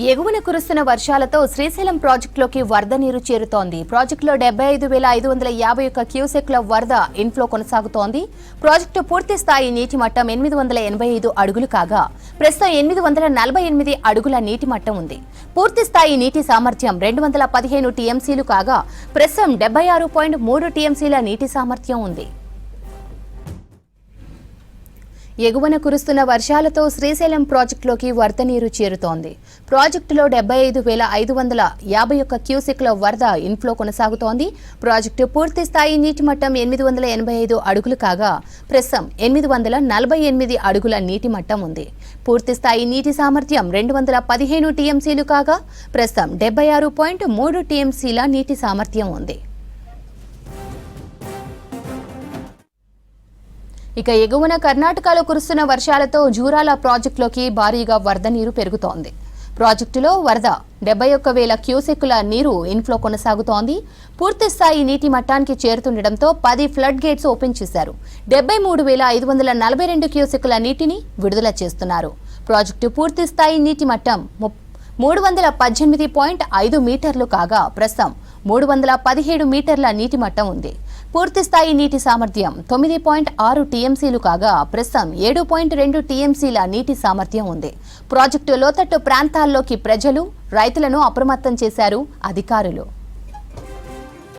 ఎగువన కురుస్తున్న వర్షాలతో శ్రీశైలం ప్రాజెక్టులోకి వరద నీరు చేరుతోంది. ప్రాజెక్టులో 75,551 క్యూసెక్ల వరద ఇన్ఫ్లో కొనసాగుతోంది. ప్రాజెక్టు పూర్తి స్థాయి నీటి మట్టం 885 అడుగులు కాగా ప్రస్తుతం 848 అడుగుల నీటి మట్టం ఉంది. పూర్తి స్థాయి నీటి సామర్థ్యం 215 టీఎంసీలు కాగా ప్రస్తుతం 76.3 టీఎంసీల నీటి సామర్థ్యం ఉంది. ఎగువన కురుస్తున్న వర్షాలతో శ్రీశైలం ప్రాజెక్టులోకి వరద నీరు చేరుతోంది. ప్రాజెక్టులో 75,551 క్యూసెక్ల వరద ఇన్ఫ్లో కొనసాగుతోంది. ప్రాజెక్టు పూర్తి స్థాయి నీటి మట్టం 885 అడుగులు కాగా ప్రస్తుతం 848 అడుగుల నీటి మట్టం ఉంది. పూర్తి స్థాయి నీటి సామర్థ్యం 215 టీఎంసీలు కాగా ప్రస్తుతం 76.3 టీఎంసీల నీటి సామర్థ్యం ఉంది. ఇక ఎగువన కర్ణాటకలో కురుస్తున్న వర్షాలతో జూరాల ప్రాజెక్టులోకి భారీగా వరద నీరు పెరుగుతోంది. ప్రాజెక్టులో వరద 71,000 క్యూసెక్కుల నీరు ఇన్ఫ్లో కొనసాగుతోంది. పూర్తి స్థాయి నీటి మట్టానికి చేరుతుండటంతో 10 ఫ్లడ్ గేట్స్ ఓపెన్ చేశారు. 73,542 క్యూసెక్కుల నీటిని విడుదల చేస్తున్నారు. ప్రాజెక్టు పూర్తి స్థాయి నీటి మట్టం 318.5 మీటర్లు కాగా ప్రస్తుతం 317 మీటర్ల నీటి మట్టం ఉంది. పూర్తి స్థాయి నీటి సామర్థ్యం 9.6 టీఎంసీలు కాగా ప్రస్తుతం 7.2 టీఎంసీల నీటి సామర్థ్యం ఉంది. ప్రాజెక్టు లోతట్టు ప్రాంతాల్లోకి ప్రజలు, రైతులను అప్రమత్తం చేశారు అధికారులు.